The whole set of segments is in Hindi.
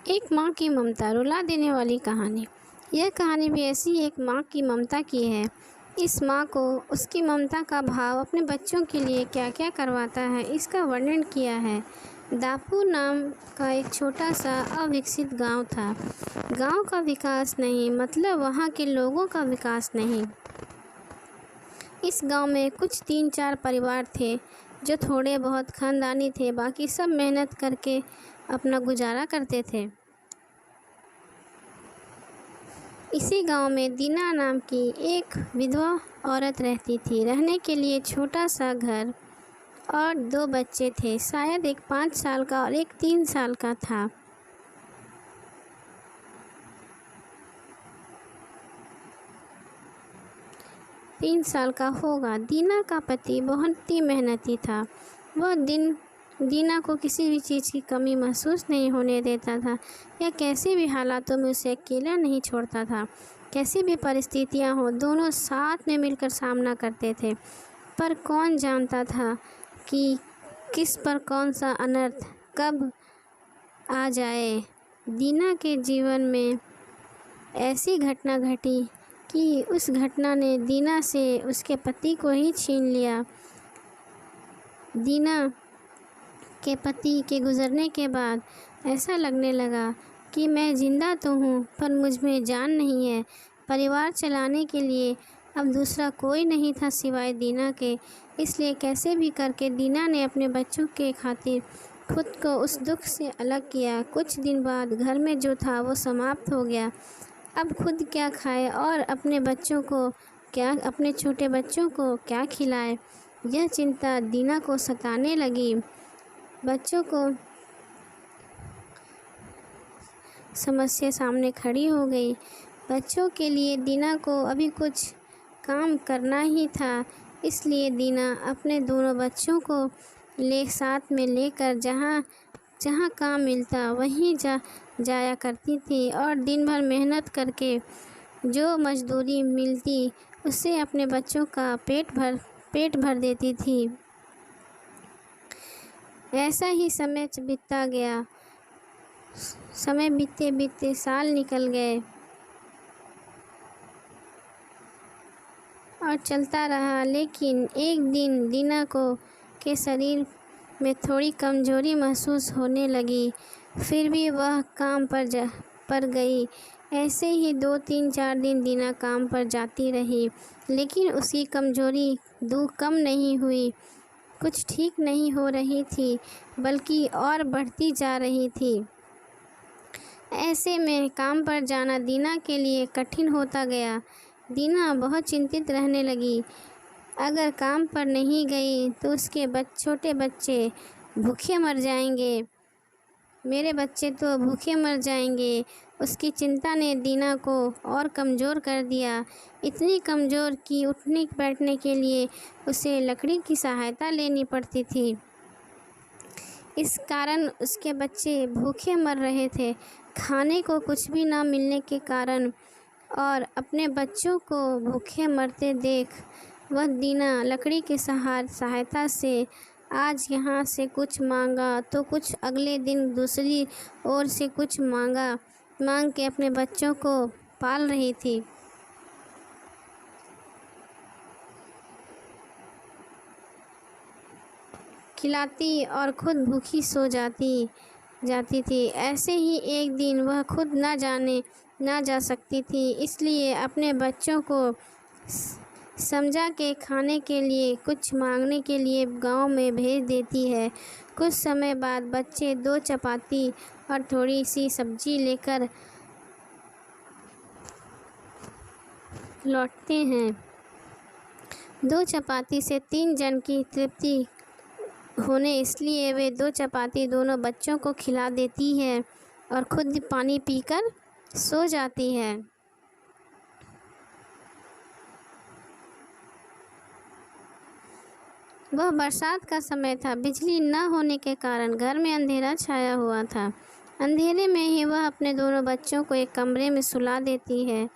एक माँ की ममता, रुला देने वाली कहानी। यह कहानी भी ऐसी एक माँ की ममता की है। इस माँ को उसकी ममता का भाव अपने बच्चों के लिए क्या क्या करवाता है, इसका वर्णन किया है। दापू नाम का एक छोटा सा अविकसित गांव था। गांव का विकास नहीं मतलब वहाँ के लोगों का विकास नहीं। इस गांव में कुछ 3-4 परिवार थे जो थोड़े बहुत खानदानी थे, बाकी सब मेहनत करके अपना गुजारा करते थे। इसी गांव में दीना नाम की एक विधवा औरत रहती थी। रहने के लिए छोटा सा घर और 2 बच्चे थे, शायद एक 5 साल का और एक 3 साल का था। तीन साल का होगा। दीना का पति बहुत ही मेहनती था। वह दीना को किसी भी चीज़ की कमी महसूस नहीं होने देता था या कैसे भी हालातों में उसे अकेला नहीं छोड़ता था। कैसी भी परिस्थितियां हो, दोनों साथ में मिलकर सामना करते थे। पर कौन जानता था कि किस पर कौन सा अनर्थ कब आ जाए। दीना के जीवन में ऐसी घटना घटी कि उस घटना ने दीना से उसके पति को ही छीन लिया। दीना के पति के गुजरने के बाद ऐसा लगने लगा कि मैं जिंदा तो हूँ पर मुझ में जान नहीं है। परिवार चलाने के लिए अब दूसरा कोई नहीं था सिवाय दीना के। इसलिए कैसे भी करके दीना ने अपने बच्चों के खातिर खुद को उस दुख से अलग किया। कुछ दिन बाद घर में जो था वो समाप्त हो गया। अब खुद क्या खाए और अपने छोटे बच्चों को क्या खिलाए, यह चिंता दीना को सताने लगी। बच्चों को समस्या सामने खड़ी हो गई। बच्चों के लिए दीना को अभी कुछ काम करना ही था। इसलिए दीना अपने दोनों बच्चों को साथ में लेकर जहाँ काम मिलता वहीं जाया करती थी और दिन भर मेहनत करके जो मजदूरी मिलती उससे अपने बच्चों का पेट भर देती थी। ऐसा ही समय बीतता गया। समय बीतते बीतते साल निकल गए और चलता रहा। लेकिन एक दिन दीना के शरीर में थोड़ी कमजोरी महसूस होने लगी। फिर भी वह काम पर गई। ऐसे ही 2-3-4 दिन दीना काम पर जाती रही, लेकिन उसकी कमजोरी कम नहीं हुई। कुछ ठीक नहीं हो रही थी बल्कि और बढ़ती जा रही थी। ऐसे में काम पर जाना दीना के लिए कठिन होता गया। दीना बहुत चिंतित रहने लगी। अगर काम पर नहीं गई तो उसके छोटे बच्चे भूखे मर जाएंगे। मेरे बच्चे तो भूखे मर जाएंगे। उसकी चिंता ने दीना को और कमज़ोर कर दिया। इतनी कमज़ोर कि उठने बैठने के लिए उसे लकड़ी की सहायता लेनी पड़ती थी। इस कारण उसके बच्चे भूखे मर रहे थे। खाने को कुछ भी ना मिलने के कारण और अपने बच्चों को भूखे मरते देख वह दीना लकड़ी के सहायता से आज यहाँ से कुछ मांगा तो कुछ अगले दिन दूसरी ओर से कुछ मांग के अपने बच्चों को पाल रही थी। खिलाती और खुद भूखी सो जाती थी। ऐसे ही एक दिन वह खुद ना जा सकती थी, इसलिए अपने बच्चों को समझा के खाने के लिए कुछ मांगने के लिए गांव में भेज देती है। कुछ समय बाद बच्चे 2 चपाती और थोड़ी सी सब्जी लेकर लौटते हैं। 2 चपाती से 3 जन की तृप्ति होने इसलिए वे 2 चपाती दोनों बच्चों को खिला देती है और खुद पानी पीकर सो जाती है। वह बरसात का समय था। बिजली न होने के कारण घर में अंधेरा छाया हुआ था। अंधेरे में ही वह अपने दोनों बच्चों को एक कमरे में सुला देती है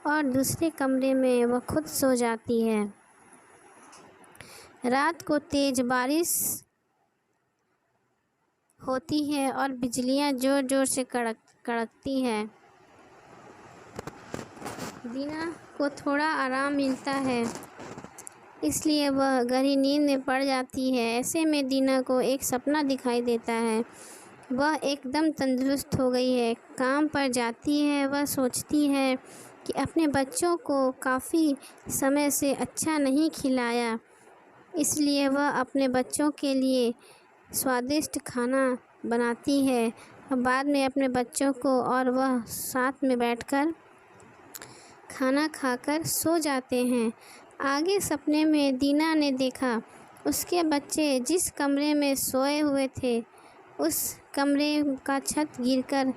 और दूसरे कमरे में वह खुद सो जाती है। रात को तेज बारिश होती है और बिजलियाँ ज़ोर ज़ोर से कड़कती है। दीना को थोड़ा आराम मिलता है, इसलिए वह गहरी नींद में पड़ जाती है। ऐसे में दीना को एक सपना दिखाई देता है। वह एकदम तंदुरुस्त हो गई है, काम पर जाती है। वह सोचती है कि अपने बच्चों को काफ़ी समय से अच्छा नहीं खिलाया, इसलिए वह अपने बच्चों के लिए स्वादिष्ट खाना बनाती है। और बाद में अपने बच्चों को और वह साथ में बैठकर खाना खाकर सो जाते हैं। आगे सपने में दीना ने देखा उसके बच्चे जिस कमरे में सोए हुए थे, उस कमरे का छत गिरकर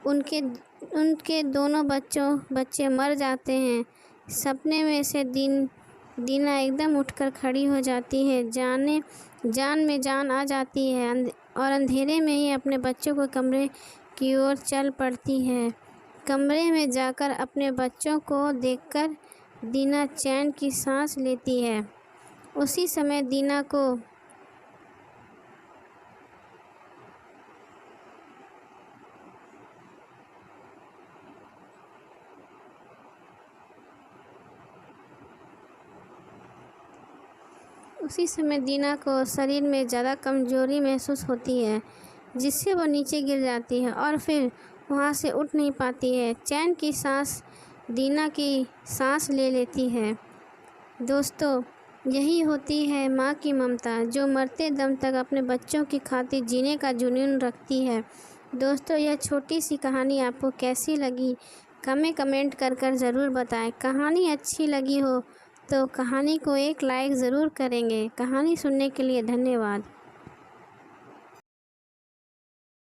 उनके दोनों बच्चे मर जाते हैं। सपने में से दीना एकदम उठकर खड़ी हो जाती है, जान में जान आ जाती है और अंधेरे में ही अपने बच्चों को कमरे की ओर चल पड़ती है। कमरे में जाकर अपने बच्चों को देखकर दीना चैन की सांस लेती है। उसी समय दीना को शरीर में ज़्यादा कमज़ोरी महसूस होती है, जिससे वह नीचे गिर जाती है और फिर वहाँ से उठ नहीं पाती है। चैन की सांस दीना की सांस ले लेती है। दोस्तों, यही होती है माँ की ममता, जो मरते दम तक अपने बच्चों की खातिर जीने का जुनून रखती है। दोस्तों, यह छोटी सी कहानी आपको कैसी लगी कमेंट कर ज़रूर बताएं। कहानी अच्छी लगी हो तो कहानी को एक लाइक ज़रूर करेंगे। कहानी सुनने के लिए धन्यवाद।